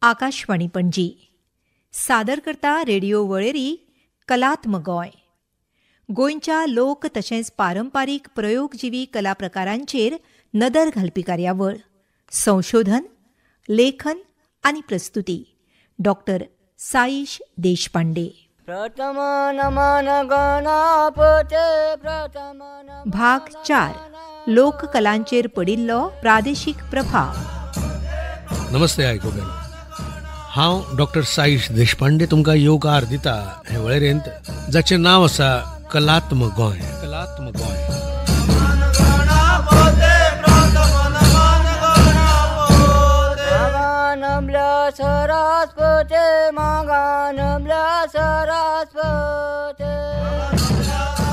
आकाशवाणी पणजी सादर करता रेडिओ वळेरी कलात्म गोंय. गोंयच्या लोक तशेंच पारंपारीक प्रयोगजिवी कला प्रकारांचेर नदर घालपी कार्यावळ. संशोधन, लेखन आनी प्रस्तुती डॉक्टर साईश देशपांडे. भाग 4. लोककलांचेर पडिल्लो प्रादेशीक प्रभाव. नमस्ते आयकोगेलो, हांव डॉक्टर साईश देशपांडे तुमकां येवकार दिता हे वळेरेंत जाचें नांव आसा कलात्म गोंय. कलात्म गोंय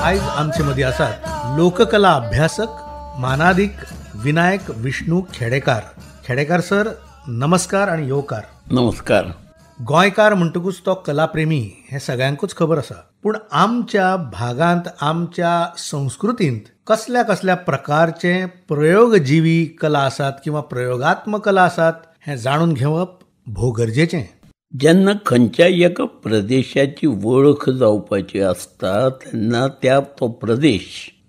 आयज आमचे मदीं आसात लोककला अभ्यासक मानाधिक विनायक विष्णू खेडेकार. खेडेकार सर, नमस्कार आणि येवकार. नमस्कार. गोंयकार म्हणटकूच तो कलाप्रेमी हें सगळ्यांकूच खबर आसा, पूण आमच्या भागांत, आमच्या संस्कृतींत कसल्या कसल्या प्रकारचे प्रयोगजिवी कला आसात किंवा प्रयोगात्मक कला आसात हें जाणून घेवप भोव गरजेचें. जेन्ना खंयच्याय एका प्रदेशाची वळख जावपाची आसता तेन्ना तो प्रदेश,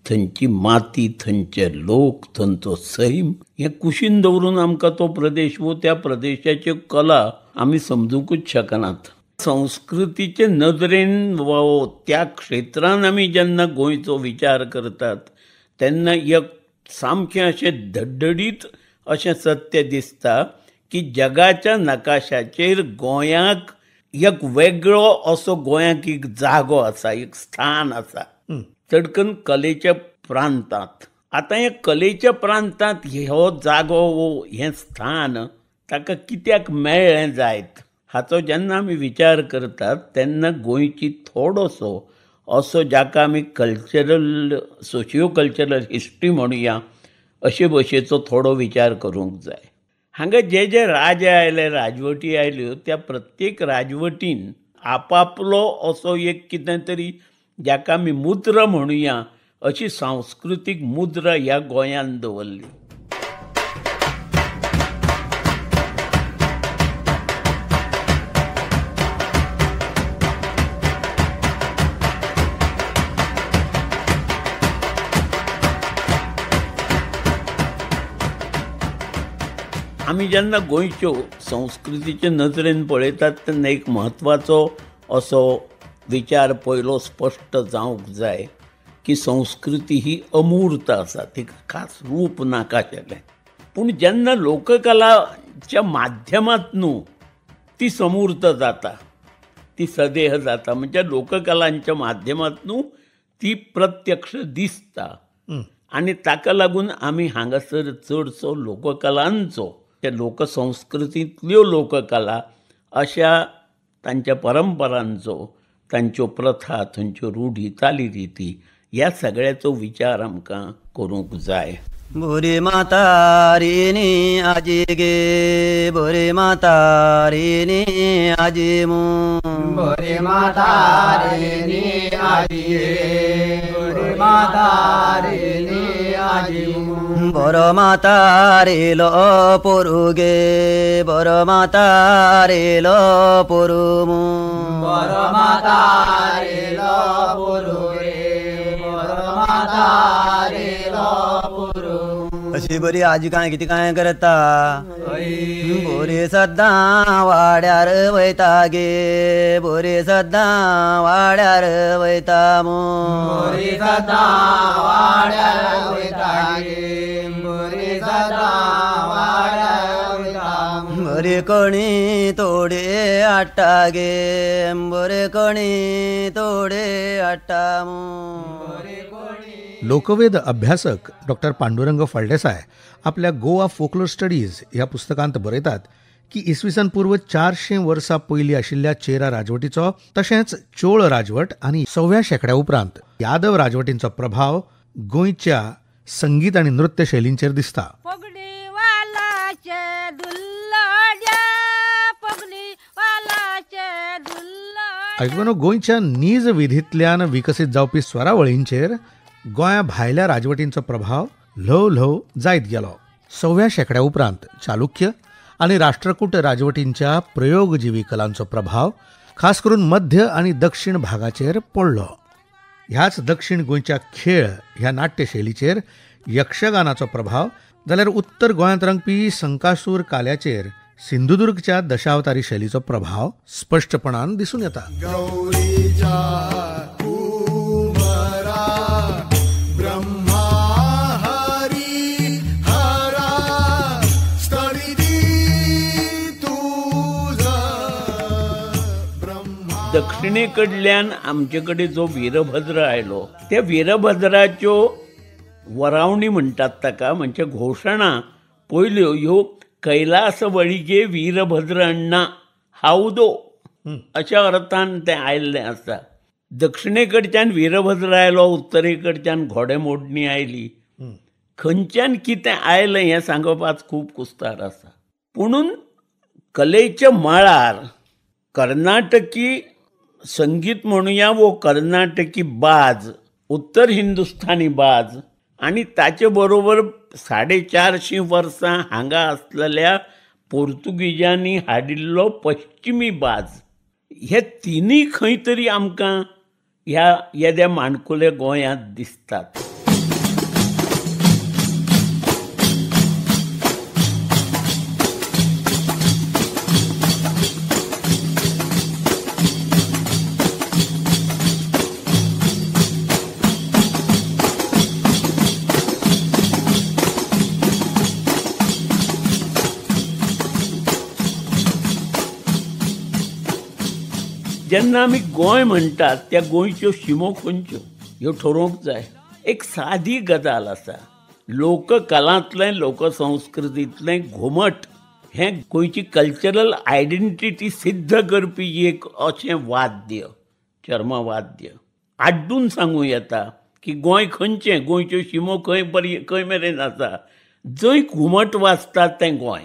थंयची माती, थंयचे लोक, थंयचो सैम हें कुशीन दवरून आमकां तो प्रदेश वो त्या प्रदेशाची कला आमी समजूंकूच शकनात. संस्कृतीचे नदरेन वा त्या क्षेत्रान आमी जेन्ना गोंयचो विचार करतात तेन्ना एक सामकें अशें धडधडीत अशें सत्य दिसता की जगाच्या नकाशाचेर गोंयाक एक वेगळो असो गोंयाक एक जागो आसा, एक स्थान आसा, चडकन कलेच्या प्रांतांत. आतां हे कलेच्या प्रांतांत हो जागो हें स्थान ताका कित्याक मेळ्ळें जायत हाचो जेन्ना आमी विचार करतात तेन्ना गोंयची थोडोसो असो जाका आमी कल्चरल, सोशियो कल्चरल हिस्ट्री म्हणुया अशे भशेचो थोडो विचार करूंक जाय. हांगा जे जे राजे आयले, राजवटी आयल्यो, त्या प्रत्येक राजवटीन आपापलो असो एक कितें तरी जाका आमी मुद्र म्हणुया अशी सांस्कृतीक मुद्रा ह्या गोंयांत दवरली. आमी जेन्ना गोंयच्यो संस्कृतीचे नजरेन पळयतात तेन्ना एक म्हत्वाचो असो विचार पयलो स्पश्ट जावंक जाय की संस्कृती ही अमूर्त आसा, तिका खास रूप नाकाशेलें. पूण जेन्ना लोककलाच्या माध्यमांतून ती समूर्त जाता, ती सदेह जाता, म्हणजे लोककलांच्या माध्यमांतून ती प्रत्यक्ष दिसता. आनी ताका लागून आमी हांगासर चडसो लोककलांचो, त्या लोकसंस्कृतींतल्यो लोककला अशा तांच्या परंपरांचो, तांच्यो प्रथा, थंयच्यो रुढी, चालीरिती ह्या सगळ्याचो विचार आमकां करूंक जाय. बोरे माता रेनी आजी गे, बोरे माता रेनी आजी मू, बोरे माता रेनी आजी गे, बोरे माता रेनी आजी मू, बोरो माता रेलो पोरु गे, बोरो माता रेलो पोरु मू, बोरो माता रेलो पोरु गे, बोरो माता रेलो पोरु. अशी बरी आजी काय किती काय करता, बोरे सद्दां वाड्यार वयता गे, बोरे सद्दां वाड्यार वयता मू, बोरे सद्दां वाड्यार वयता गे, बोरे सद्दां वाड्यार वयता मू, बोरे कोणी तोडे हाडटा गे, बोरे कोणी तोडे हाडटा मू. लोकवेद अभ्यासक डॉक्टर पांडुरंग फळदेसाय आपल्या गोवा फोकलोर स्टडीज ह्या पुस्तकांत बरयतात की इसवी पूर्व 400 वर्सां पयलीं आशिल्ल्या चेरा राजवटीचो, तशेंच चोळ राजवट आनी 6व्या शेंकड्या उपरांत यादव राजवटींचो प्रभाव गोंयच्या संगीत आनी नृत्य शैलींचेर दिसता. आयकून गोंयच्या नीज विधींतल्यान विकसीत जावपी स्वरावळींचेर गोंया भायल्या राजवटींचो प्रभाव ल्हव ल्हव जायत गेलो. 6व्या शेंकड्या उपरांत चालुक्य आणि राष्ट्रकूट राजवटींच्या प्रयोगजीवी कलांचो प्रभाव खास करून मध्य आणि दक्षिण भागाचेर पडलो. ह्याच दक्षिण गोंयच्या खेळ ह्या नाट्यशैलीचेर यक्षगानाचो प्रभाव, जाल्यार उत्तर गोंयांत रंगपी संकासूर काल्याचेर सिंधुदुर्गच्या दशावतारी शैलीचो प्रभाव स्पष्टपणान दिसून येता. दक्षिणेकडल्यान आमचे कडेन जो वीरभद्र आयलो, त्या वीरभद्राच्यो वरावणी म्हणटात ताका, म्हणजे घोशणा पयल्यो ह्यो कैलासवळीगे वीरभद्र अण्णा हावदो अशा अर्थान तें आयिल्लें आसा. दक्षिणेकडच्यान वीरभद्र आयलो, उत्तरेकडच्यान घोडेमोडणी आयली. खंयच्यान कितें आयलें हें सांगपाक खूब कुस्तार आसा. पुणून कलेच्या मळार कर्नाटकी संगीत म्हणुया वो कर्नाटकी बाज, उत्तर हिंदुस्थानी बाज आणि ताचे बरोबर 450 वर्सां हांगा आसलेल्या पोर्तुगीजांनी हाडिल्लो पश्चिमी बाज, हे तिनूय खंय तरी आमकां ह्या येद्या माणकुले गोंयांत दिसतात. जेन्ना आमी गोंय म्हणटात त्या गोंयच्यो शिमो खंयच्यो ह्यो ठरोवंक जाय. एक सादी गजाल आसा, लोककलांतलें लोकसंस्कृतींतलें घुमट हें गोंयची कल्चरल आयडेंटिटी सिद्ध करपी एक अशें वाद्य, चर्मवाद्य. आड्डून सांगूं येता की गोंय खंयचें, गोंयच्यो शिमो खंय मेरेन आसा. जंय घुमट वाजता तें गोंय,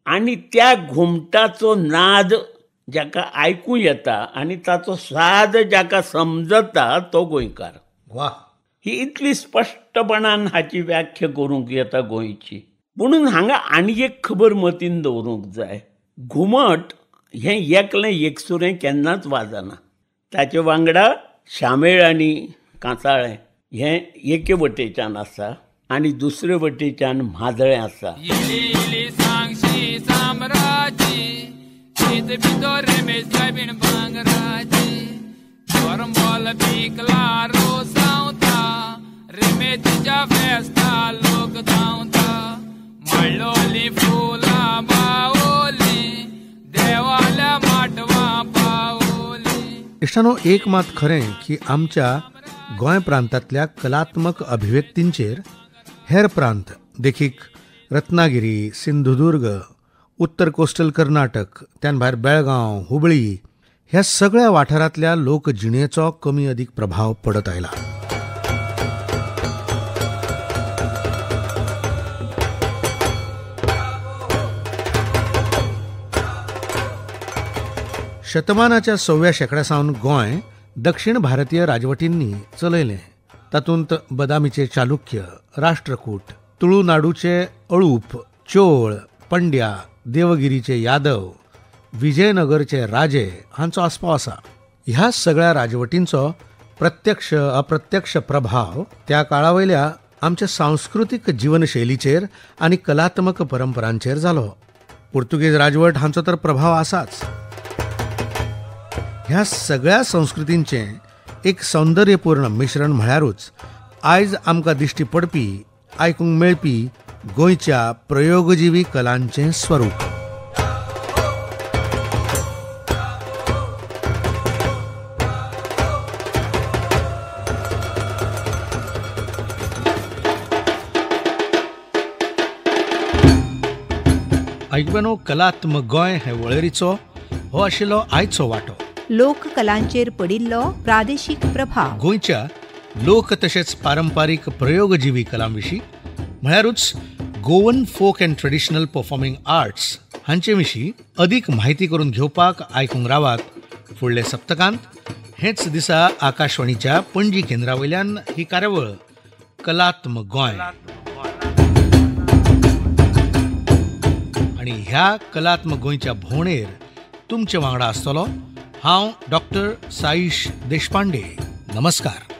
आनी त्या घुमटाचो नाद जाका आयकूं येता आनी ताचो साद जाका समजता तो गोंयकार. वा, ही इतली स्पश्टपणान हाची व्याख्या करूंक येता गोंयची. म्हणून हांगा आनी एक खबर मतीन दवरूंक जाय. घुमट हें एकलें एकसुरें केन्नाच वाजना. ताचे वांगडा शामेळ आनी कांसाळें हें एके वटेच्यान आसा आनी दुसरे वटेच्यान म्हादळें आसा. इश्टानो, एक मात खरें की आमच्या गोंय प्रांतांतल्या कलात्मक अभिव्यक्तींचेर हेर प्रांत देखीक रत्नागिरी, सिंधुदुर्ग, उत्तर कोस्टल कर्नाटक, त्यान भायर बेळगांव, हुबळी ह्या सगळ्या वाठारांतल्या लोकजिणेचो कमी अदीक प्रभाव पडत आयला. शतमानाच्या 6व्या शेंकड्यासावन गोंय दक्षिण भारतीय राजवटींनी चलयलें. तातूंत बदामीचे चालुक्य, राष्ट्रकूट, तुळुनाडूचे अळूप, चोळ, पंड्या, देवगिरीचे यादव, विजयनगरचे राजे हांचो आस्पाव आसा. ह्या सगळ्या राजवटींचो प्रत्यक्ष अप्रत्यक्ष प्रभाव त्या काळावयल्या आमच्या सांस्कृतीक जीवनशैलीचेर आनी कलात्मक परंपरांचेर जालो. पोर्तुगेज राजवट हांचो तर प्रभाव आसाच. ह्या सगळ्या संस्कृतींचें एक सौंदर्यपूर्ण मिश्रण म्हळ्यारूच आयज आमकां दिश्टी पडपी, आयकूंक मेळपी गोंयच्या प्रयोगजीवी कलांचें स्वरूप. आयकून कलात्मक गोंय हे वळेरीचो हो आशिल्लो आयचो वांटो. लोककलांचेर पडिल्लो प्रादेशीक प्रभाव. गोंयच्या लोक तशेंच पारंपारीक प्रयोगजीवी कलांविशीं म्हळ्यारूच Goan folk and traditional performing arts हांचे विशीं अदीक म्हायती करून घेवपाक आयकूंक रावात. फुडले सप्तकांत हेच दिसा आकाशवाणीच्या पणजी केंद्रावयल्यान ही कार्यावळ कलात्मक गोंय. आनी ह्या कलात्मक गोंयच्या भोंवडेर तुमचे वांगडा आसतलो हांव डॉक्टर साईश देशपांडे. नमस्कार.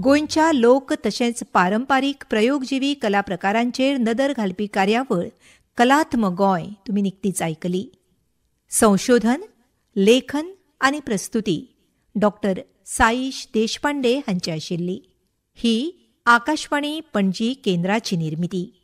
गोंयच्या लोक तशेंच पारंपारीक प्रयोगजिवी कला प्रकारांचेर नदर घालपी कार्यावळ कलात्मक गोंय तुमी निकतीच आयकली. संशोधन, लेखन आनी प्रस्तुती डॉक्टर साईश देशपांडे हांची आशिल्ली. ही आकाशवाणी पणजी केंद्राची निर्मिती.